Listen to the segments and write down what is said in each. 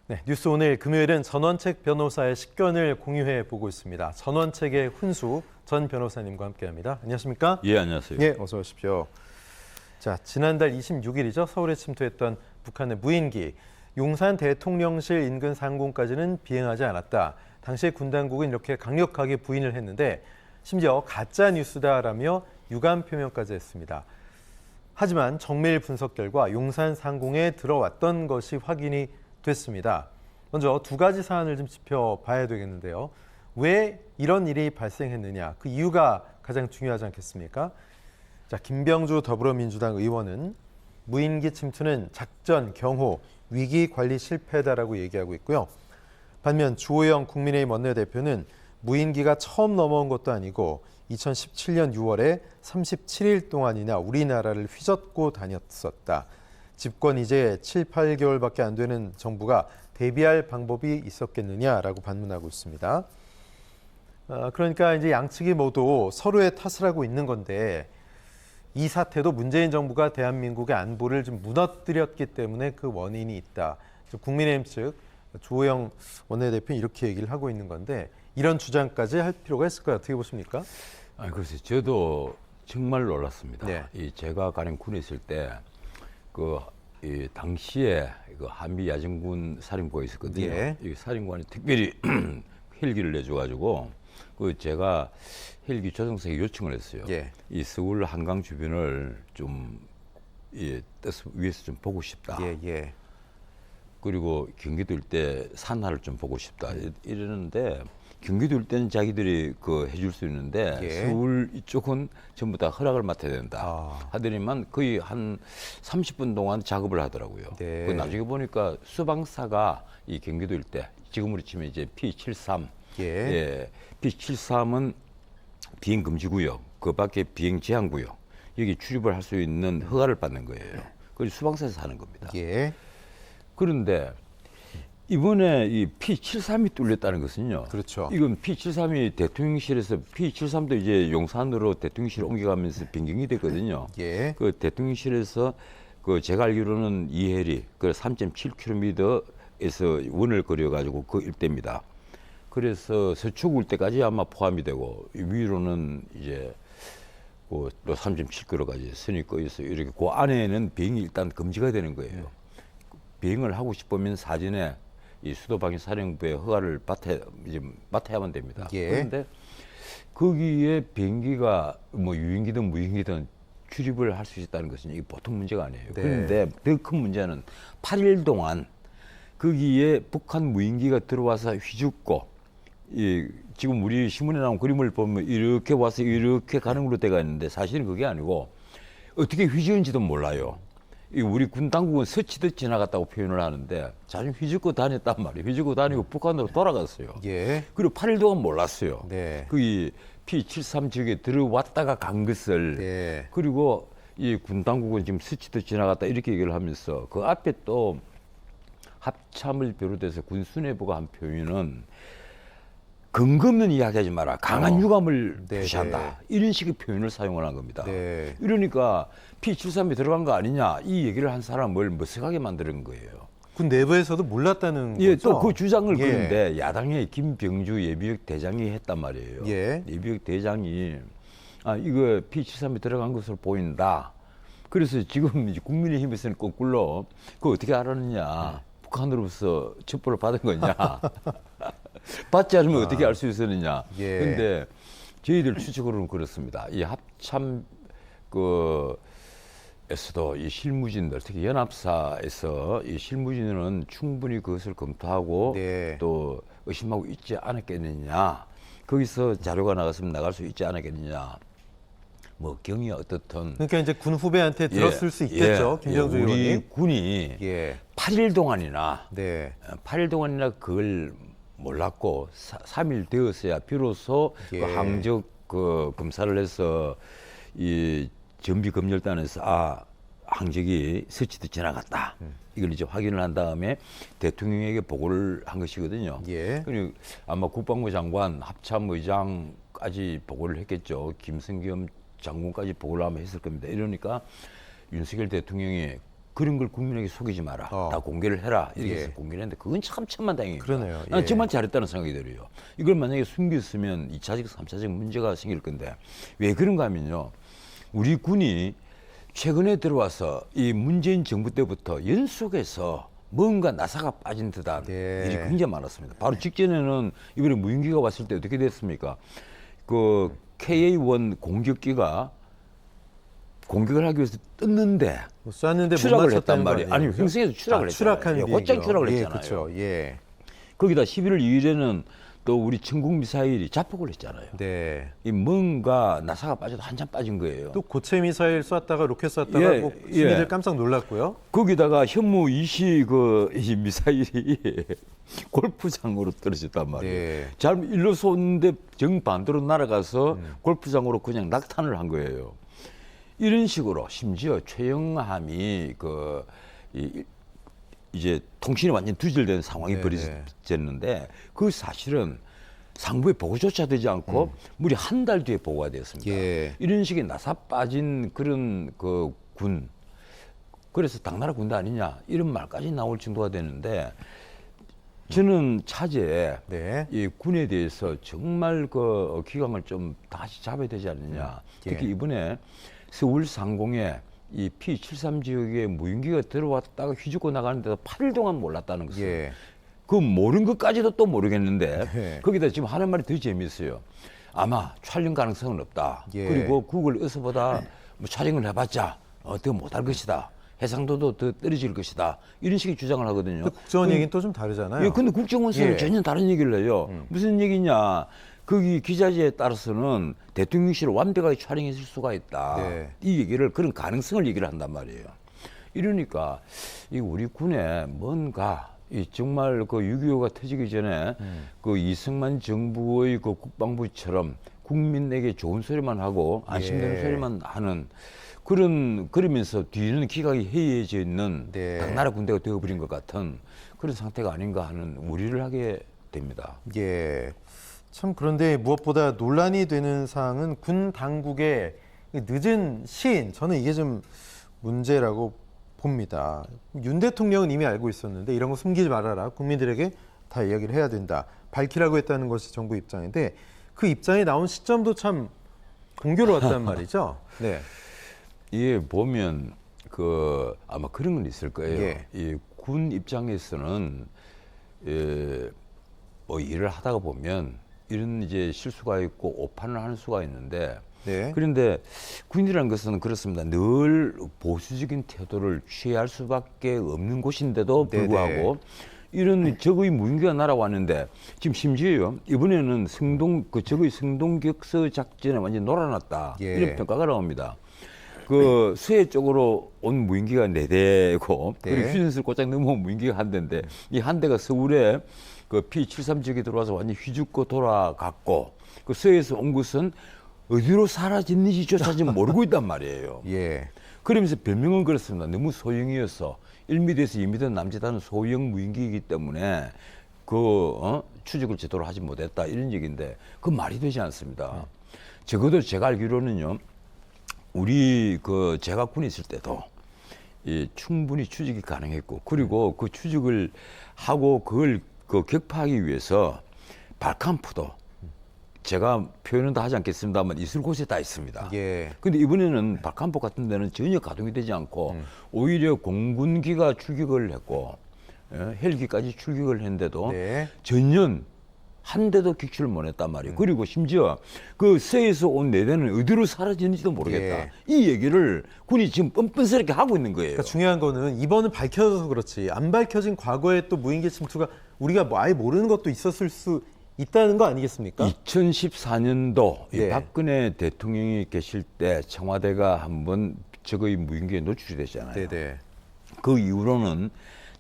네, 뉴스 오늘 금요일은 전원책 변호사의 식견을 공유해 보고 있습니다. 전원책의 훈수 전 변호사님과 함께합니다. 안녕하십니까? 예, 안녕하세요. 예, 어서 오십시오. 자, 지난달 26일이죠. 서울에 침투했던 북한의 무인기 용산 대통령실 인근 상공까지는 비행하지 않았다. 당시에 군 당국은 이렇게 강력하게 부인을 했는데 심지어 가짜 뉴스다라며 유감 표명까지 했습니다. 하지만 정밀 분석 결과 용산 상공에 들어왔던 것이 확인이 됐습니다. 먼저 두 가지 사안을 좀 짚어봐야 되겠는데요. 왜 이런 일이 발생했느냐, 그 이유가 가장 중요하지 않겠습니까? 자, 김병주 더불어민주당 의원은 무인기 침투는 작전, 경호, 위기 관리 실패다라고 얘기하고 있고요. 반면 주호영 국민의힘 원내대표는 무인기가 처음 넘어온 것도 아니고 2017년 6월에 37일 동안이나 우리나라를 휘젓고 다녔었다. 집권 이제 7, 8개월밖에 안 되는 정부가 대비할 방법이 있었겠느냐라고 반문하고 있습니다. 그러니까 이제 양측이 모두 서로의 탓을 하고 있는 건데 이 사태도 문재인 정부가 대한민국의 안보를 좀 무너뜨렸기 때문에 그 원인이 있다. 국민의힘 측 주호영 원내대표는 이렇게 얘기를 하고 있는 건데 이런 주장까지 할 필요가 있을까요? 어떻게 보십니까? 글쎄요. 저도 정말 놀랐습니다. 네. 제가 가령 군에 있을 때 이 당시에 한미 야전군 사령부가 있었거든요. 예. 이 사령관이 특별히 헬기를 내줘가지고 제가 헬기 조종사에게 요청을 했어요. 예. 이 서울 한강 주변을 좀 위에서 좀 보고 싶다. 예, 예. 그리고 경기도 일대 산하를 좀 보고 싶다. 이러는데 경기도 일대는 자기들이 해줄 수 있는데 예. 서울 이쪽은 전부 다 허락을 맡아야 된다. 하더니만 거의 한 30분 동안 작업을 하더라고요. 네. 나중에 보니까 수방사가 이 경기도 일대, 지금으로 치면 이제 P73, 예. P73은 비행 금지 구역, 그 밖에 비행 제한 구역, 여기 출입을 할 수 있는 허가를 받는 거예요. 그걸 수방사에서 하는 겁니다. 예. 그런데 이번에 이 P73이 뚫렸다는 것은요. 그렇죠. 이건 P73이 대통령실에서 P73도 이제 용산으로 대통령실 옮겨가면서 변경이 됐거든요. 예. 그 대통령실에서 제가 알기로는 이해리 3.7km에서 원을 그려가지고 그 일대입니다. 그래서 서초구 일대까지 아마 포함이 되고 위로는 이제 또 3.7km까지 선이 꺼져서 이렇게 그 안에는 비행이 일단 금지가 되는 거예요. 비행을 하고 싶으면 사전에 이 수도방위사령부의 허가를 맡아야만 됩니다. 예. 그런데 거기에 비행기가 유인기든 무인기든 출입을 할 수 있다는 것은 이게 보통 문제가 아니에요. 네. 그런데 더 큰 문제는 8일 동안 거기에 북한 무인기가 들어와서 휘죽고 지금 우리 신문에 나온 그림을 보면 이렇게 와서 이렇게 가는 걸로 돼가 있는데 사실은 그게 아니고 어떻게 휘저은지도 몰라요. 우리 군 당국은 스치듯 지나갔다고 표현을 하는데 자주 휘젓고 다녔단 말이에요. 휘젓고 다니고 북한으로 돌아갔어요. 예. 그리고 8일 동안 몰랐어요. 네. 그 P73 지역에 들어왔다가 간 것을 네. 그리고 이 군 당국은 지금 스치듯 지나갔다 이렇게 얘기를 하면서 그 앞에 또 합참을 비롯해서 군 수뇌부가 한 표현은 근거 없는 이야기하지 마라. 강한 유감을 네, 표시한다. 네. 이런 식의 표현을 사용을 한 겁니다. 네. 이러니까 P73이 들어간 거 아니냐 이 얘기를 한 사람을 머쓱하게 만드는 거예요. 군 내부에서도 몰랐다는 예, 거죠? 또 그 주장을 예. 그런데 야당의 김병주 예비역 대장이 했단 말이에요. 예. 예비역 대장이 이거 P73이 들어간 것으로 보인다. 그래서 지금 이제 국민의힘에서는 거꾸로 그거 어떻게 알았느냐. 북한으로부터 첩보를 받은 거냐. 받지 않으면 어떻게 알 수 있었느냐. 예. 근데 저희들 추측으로는 그렇습니다. 이 합참 에서도 이 실무진들, 특히 연합사에서 이 실무진은 충분히 그것을 검토하고 네. 또 의심하고 있지 않았겠느냐. 거기서 자료가 나갔으면 나갈 수 있지 않았겠느냐. 경위 어떻든. 그러니까 이제 군 후배한테 들었을 수 있겠죠, 김병주 우리 의원님. 군이 예. 8일 동안이나 네. 8일 동안이나 그걸 몰랐고 3일 되었어야 비로소 예. 그 항적 검사를 해서 이 정비검열단에서 항적이 스치듯 지나갔다. 이걸 이제 확인을 한 다음에 대통령에게 보고를 한 것이거든요. 예. 그리고 아마 국방부 장관, 합참의장까지 보고를 했겠죠. 김성겸 장군까지 보고를 아마 했을 겁니다. 이러니까 윤석열 대통령이 그런 걸 국민에게 속이지 마라. 다 공개를 해라. 이렇게 해서 공개를 했는데 그건 참 천만다행이에요. 그러네요. 난 예. 정말 잘했다는 생각이 들어요. 이걸 만약에 숨겼으면 2차적, 3차적 문제가 생길 건데 왜 그런가 하면요. 우리 군이 최근에 들어와서 이 문재인 정부 때부터 연속해서 뭔가 나사가 빠진 듯한 예. 일이 굉장히 많았습니다. 바로 직전에는 이번에 무인기가 왔을 때 어떻게 됐습니까? 그 KA-1 공격기가 공격을 하기 위해서 떴는데 뭐 쐈는데 못 추락을 했단 맞췄다는 거 말이에요. 아니에요? 아니, 횡성에서 추락을 했잖아요. 추락한 예, 비행기요. 곧장 추락을 예, 했잖아요. 그렇죠. 예. 거기다 11월 2일에는 또 우리 천국 미사일이 자폭을 했잖아요. 네. 이 뭔가 나사가 빠져도 한참 빠진 거예요. 또 고체 미사일 쐈다가 로켓 쐈다가 예, 뭐 시민들 예. 깜짝 놀랐고요. 거기다가 현무 2시 이 미사일이 골프장으로 떨어졌단 말이에요. 네. 잘 일로 쏘는데 정반대로 날아가서 골프장으로 그냥 낙탄을 한 거예요. 이런 식으로 심지어 최영함이 이제 통신이 완전 두절된 상황이 네, 벌어졌는데 그 사실은 상부에 보고조차 되지 않고 무려 한 달 뒤에 보고가 되었습니다. 예. 이런 식의 나사 빠진 그런 그 군, 그래서 당나라 군대 아니냐 이런 말까지 나올 정도가 되는데 저는 차제에 네. 이 군에 대해서 정말 그 기강을 좀 다시 잡아야 되지 않느냐. 특히 예. 이번에 서울 상공에 이 P73 지역에 무인기가 들어왔다가 휘죽고 나가는데도 8일 동안 몰랐다는 것을. 예. 그 모른 것까지도 또 모르겠는데 네. 거기다 지금 하는 말이 더 재미있어요. 아마 촬영 가능성은 없다. 예. 그리고 구글 어서보다 뭐 촬영을 해봤자 더 못할 것이다. 해상도도 더 떨어질 것이다. 이런 식의 주장을 하거든요. 또 국정원 얘기는 또 좀 다르잖아요. 예, 근데 국정원에서는 예. 전혀 다른 얘기를 해요. 무슨 얘기냐? 거기 기자재에 따라서는 대통령실을 완벽하게 촬영했을 수가 있다. 네. 이 얘기를 그런 가능성을 얘기를 한단 말이에요. 이러니까 이 우리 군에 뭔가 이 정말 그 6.25가 터지기 전에 그 이승만 정부의 그 국방부처럼 국민에게 좋은 소리만 하고 안심되는 예. 소리만 하는 그러면서 뒤는 기각이 해이해져 있는 네. 당나라 군대가 되어버린 것 같은 그런 상태가 아닌가 하는 우려를 하게 됩니다. 예. 참 그런데 무엇보다 논란이 되는 사항은 군 당국의 늦은 시인, 저는 이게 좀 문제라고 봅니다. 윤 대통령은 이미 알고 있었는데 이런 거 숨기지 말아라. 국민들에게 다 이야기를 해야 된다. 밝히라고 했다는 것이 정부 입장인데 그 입장에 나온 시점도 참 공교로웠단 말이죠. 네. 이게 보면 아마 그런 건 있을 거예요. 예. 이 군 입장에서는 뭐 일을 하다가 보면 이런 이제 실수가 있고 오판을 하는 수가 있는데 네. 그런데 군이라는 것은 그렇습니다. 늘 보수적인 태도를 취할 수밖에 없는 곳인데도 네네. 불구하고 이런 적의 무인기가 날아왔는데 지금 심지어요 이번에는 적의 성동격서 작전에 완전 놀아났다 예. 이런 평가가 나옵니다. 그 서해 쪽으로 온 무인기가 4대고 네. 그리고 휴전선을 곧장 넘어온 무인기가 한 대인데 이 한 대가 서울에 그 P73 지역에 들어와서 완전 휘죽고 돌아갔고 그 서해에서 온 것은 어디로 사라졌는지조차 지금 모르고 있단 말이에요. 예. 그러면서 별명은 그렇습니다. 너무 소형이어서 1m에서 2m 남짓하는 소형 무인기이기 때문에 추적을 제대로 하지 못했다 이런 얘기인데 그 말이 되지 않습니다. 적어도 제가 알기로는요. 우리 제가 군에 있을 때도 충분히 추적이 가능했고 그리고 그 추적을 하고 그걸 격파하기 위해서 발칸포도 제가 표현은 다 하지 않겠습니다만 있을 곳에 다 있습니다. 예. 근데 이번에는 발칸포 같은 데는 전혀 가동이 되지 않고 오히려 공군기가 출격을 했고 헬기까지 출격을 했는데도 네. 전혀 한 대도 격추를 못했단 말이에요. 그리고 심지어 그 서해에서 온 4대는 어디로 사라졌는지도 모르겠다. 예. 이 얘기를 군이 지금 뻔뻔스럽게 하고 있는 거예요. 그러니까 중요한 거는 이번은 밝혀져서 그렇지 안 밝혀진 과거에 또 무인기 침투가 우리가 뭐 아예 모르는 것도 있었을 수 있다는 거 아니겠습니까? 2014년도 예. 박근혜 대통령이 계실 때 청와대가 한번 적의 무인기에 노출이 됐잖아요. 네네. 그 이후로는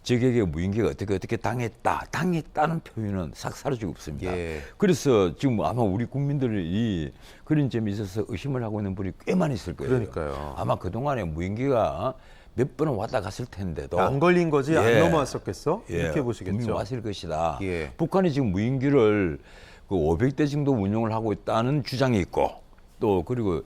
적에게 무인기가 어떻게 당했다는 표현은 싹 사라지고 없습니다. 예. 그래서 지금 아마 우리 국민들이 그런 점에 있어서 의심을 하고 있는 분이 꽤 많이 있을 거예요. 그러니까요. 아마 그동안에 무인기가 몇 번은 왔다 갔을 텐데도 안 걸린 거지 안 예. 넘어왔었겠어? 이렇게 보시겠죠. 분명히 왔을 것이다. 예. 북한이 지금 무인기를 500대 정도 운용을 하고 있다는 주장이 있고 또 그리고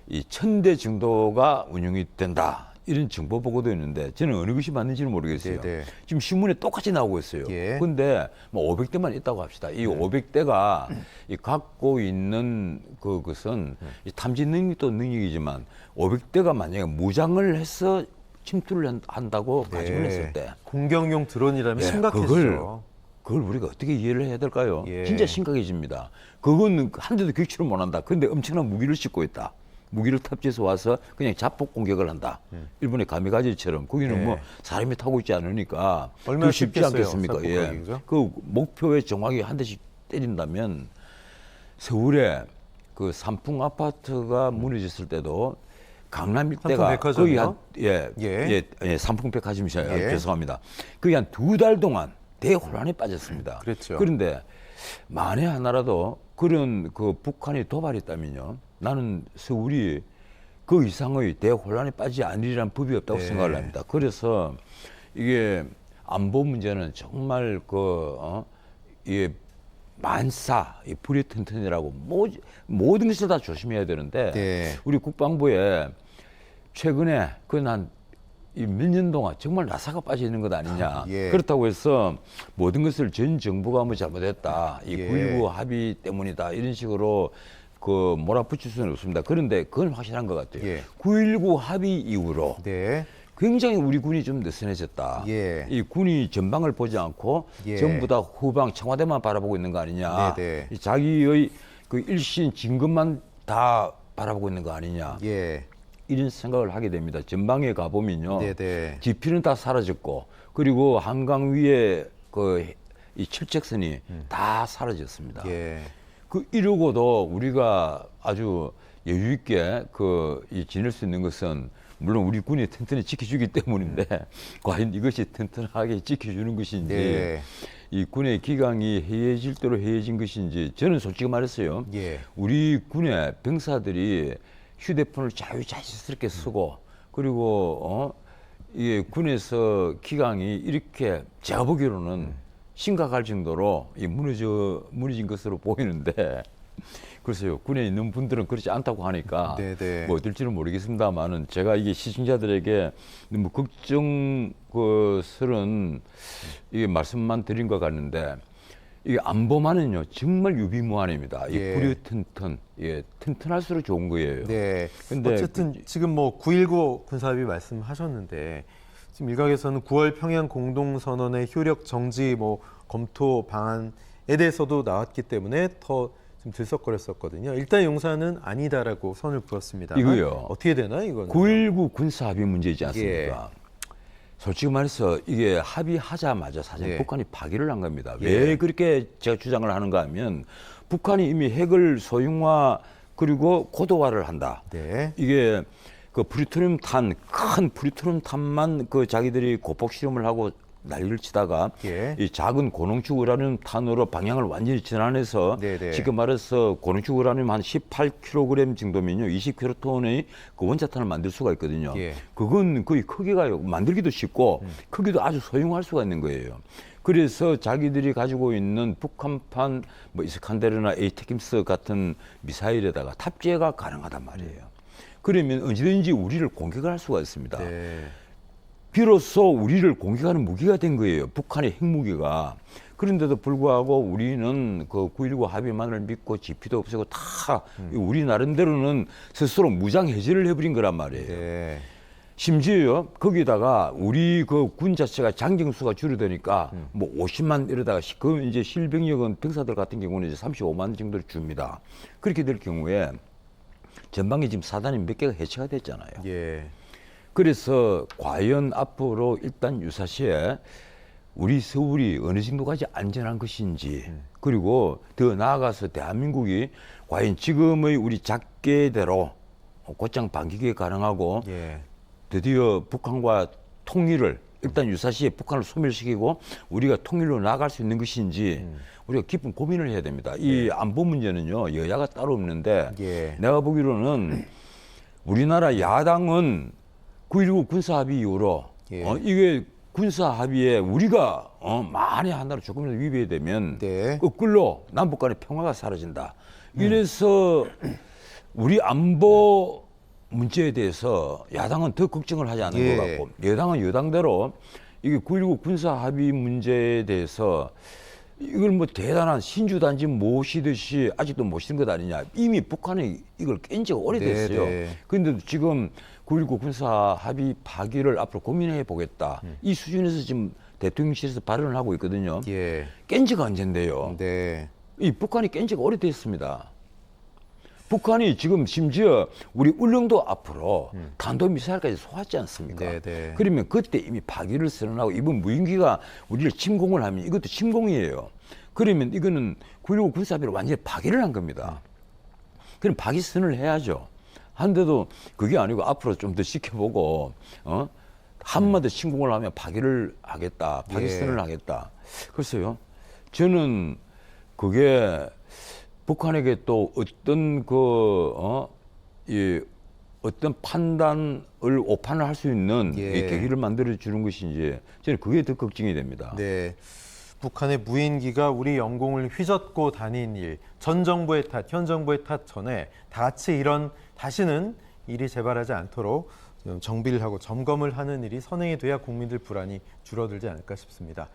이 1000대 정도가 운용이 된다. 이런 정보 보고도 있는데 저는 어느 것이 맞는지는 모르겠어요. 네네. 지금 신문에 똑같이 나오고 있어요. 예. 근데 뭐 500대만 있다고 합시다. 이 500대가 이 갖고 있는 그것은 이 탐지 능력도 능력이지만 500대가 만약에 무장을 해서 침투를 한다고 가정을 했을 때 공격용 드론이라면 예, 심각해지죠. 그걸 우리가 어떻게 이해를 해야 될까요? 예. 진짜 심각해집니다. 그거는 한 대도 격추를 못 한다. 근데 엄청난 무기를 싣고 있다. 무기를 탑재해서 와서 그냥 자폭 공격을 한다. 일본의 가미가제처럼 거기는 예. 뭐 사람이 타고 있지 않으니까 얼마나 그 쉽지 쉽겠어요, 않겠습니까? 자폭 예. 공격이죠? 그 목표에 정확히 한 대씩 때린다면 서울에 그 삼풍 아파트가 무너졌을 때도 강남 일대가 거의 삼풍백화점이요? 예, 삼풍백화점이셔요. 예. 죄송합니다. 거의 한 2달 동안 대혼란에 빠졌습니다. 그랬죠. 그런데 만에 하나라도 그런 그 북한이 도발했다면요, 나는 서울이 그 이상의 대혼란에 빠지지 않으리란 법이 없다고 네. 생각을 합니다. 그래서 이게 안보 문제는 정말 이게 만사, 이 불의 튼튼이라고 모든 것을 다 조심해야 되는데 네. 우리 국방부에 최근에 몇 년 동안 정말 나사가 빠져 있는 것 아니냐. 예. 그렇다고 해서 모든 것을 전 정부가 뭐 잘못했다. 이 예. 9.19 합의 때문이다. 이런 식으로 그 몰아붙일 수는 없습니다. 그런데 그건 확실한 것 같아요. 예. 9.19 합의 이후로 네. 굉장히 우리 군이 좀 느슨해졌다. 예. 이 군이 전방을 보지 않고 예. 전부 다 후방 청와대만 바라보고 있는 거 아니냐. 네네. 이 자기의 그 일신 진급만 다 바라보고 있는 거 아니냐. 예. 이런 생각을 하게 됩니다. 전방에 가보면요. 네네. 지피는 다 사라졌고, 그리고 한강 위에 이 철책선이 다 사라졌습니다. 예. 이러고도 우리가 아주 여유 있게 지낼 수 있는 것은 물론 우리 군이 튼튼히 지켜주기 때문인데 과연 이것이 튼튼하게 지켜주는 것인지 네. 이 군의 기강이 해이해질 대로 해이해진 것인지 저는 솔직히 말했어요. 예. 우리 군의 병사들이 휴대폰을 자유자재스럽게 쓰고 그리고 이게 군에서 기강이 이렇게 제가 보기로는 심각할 정도로 무너진 것으로 보이는데 글쎄요, 군에 있는 분들은 그렇지 않다고 하니까 네네. 뭐 어떨지는 모르겠습니다만은 제가 이게 시청자들에게 너무 걱정스러운 이게 말씀만 드린 것 같는데 이게 안보만은요 정말 유비무환입니다. 이 예. 불이 튼튼할수록 좋은 거예요. 네. 근데 어쨌든 지금 뭐 9.19 군사합의 말씀하셨는데 지금 일각에서는 9월 평양 공동선언의 효력 정지 뭐 검토 방안에 대해서도 나왔기 때문에 더 좀 들썩거렸었거든요. 일단 용사는 아니다라고 선을 그었습니다. 이거요. 어떻게 되나 이거는? 9.19 군사합의 문제이지 않습니까? 예. 솔직히 말해서 이게 합의하자마자 사실 예. 북한이 파기를 한 겁니다. 예. 왜 그렇게 제가 주장을 하는가 하면 북한이 이미 핵을 소형화 그리고 고도화를 한다. 네. 이게 그 큰 프리토륨 탄만 자기들이 고폭 실험을 하고 난리를 치다가 예. 이 작은 고농축 우라늄 탄으로 방향을 완전히 전환해서 네네. 지금 말해서 고농축 우라늄 한 18kg 정도면요 20kgton의 그 원자탄을 만들 수가 있거든요. 예. 그건 거의 크기가 만들기도 쉽고 크기도 아주 소형할 수가 있는 거예요. 그래서 자기들이 가지고 있는 북한판 뭐 이스칸데르나 에이테킴스 같은 미사일에다가 탑재가 가능하단 말이에요. 그러면 언제든지 우리를 공격을 할 수가 있습니다. 네. 비로소 우리를 공격하는 무기가 된 거예요. 북한의 핵무기가. 그런데도 불구하고 우리는 그 9.19 합의만을 믿고 지피도 없애고 다 우리 나름대로는 스스로 무장 해제를 해버린 거란 말이에요. 네. 심지어요, 거기다가 우리 그 군 자체가 장정수가 줄어드니까 뭐 50만 이러다가 그 이제 실병력은 병사들 같은 경우는 이제 35만 정도를 줍니다. 그렇게 될 경우에 전방에 지금 사단이 몇 개가 해체가 됐잖아요. 예. 그래서 과연 앞으로 일단 유사시에 우리 서울이 어느 정도까지 안전한 것인지 그리고 더 나아가서 대한민국이 과연 지금의 우리 작계대로 곧장 반기가 가능하고 예. 드디어 북한과 통일을 일단 유사시에 북한을 소멸시키고 우리가 통일로 나아갈 수 있는 것인지 우리가 깊은 고민을 해야 됩니다. 이 안보 문제는요 여야가 따로 없는데 예. 내가 보기로는 우리나라 야당은 9.19 군사합의 이후로 예. 이게 군사합의에 우리가 만에 하나로 조금이라도 위배되면 네. 거꾸로 남북 간의 평화가 사라진다. 이래서 우리 안보 문제에 대해서 야당은 더 걱정을 하지 않은 예. 것 같고 여당은 여당대로 이게 9.19 군사 합의 문제에 대해서 이걸 뭐 대단한 신주단지 모시듯이 아직도 모시는 것 아니냐. 이미 북한이 이걸 깬 지가 오래됐어요. 네. 그런데 지금 9.19 군사 합의 파기를 앞으로 고민해 보겠다. 이 수준에서 지금 대통령실에서 발언을 하고 있거든요. 예. 깬 지가 언젠데요. 네. 이 북한이 깬 지가 오래됐습니다. 북한이 지금 심지어 우리 울릉도 앞으로 탄도미사일까지 쏘았지 않습니까? 네네. 그러면 그때 이미 파기를 선언하고 이번 무인기가 우리를 침공을 하면 이것도 침공이에요. 그러면 이거는 9.19 군사합의를 완전히 파기를 한 겁니다. 그럼 파기 선언을 해야죠. 한데도 그게 아니고 앞으로 좀 더 지켜보고 한 번 더 침공을 하면 파기를 하겠다. 파기 예. 선언을 하겠다. 글쎄요. 저는 그게 북한에게 또 어떤 어떤 판단을 오판을 할 수 있는 예. 이 계기를 만들어 주는 것인지 저는 그게 더 걱정이 됩니다. 네. 북한의 무인기가 우리 영공을 휘젓고 다닌 일, 전 정부의 탓, 현 정부의 탓 전에 다 같이 이런 다시는 일이 재발하지 않도록 좀 정비를 하고 점검을 하는 일이 선행이 돼야 국민들 불안이 줄어들지 않을까 싶습니다.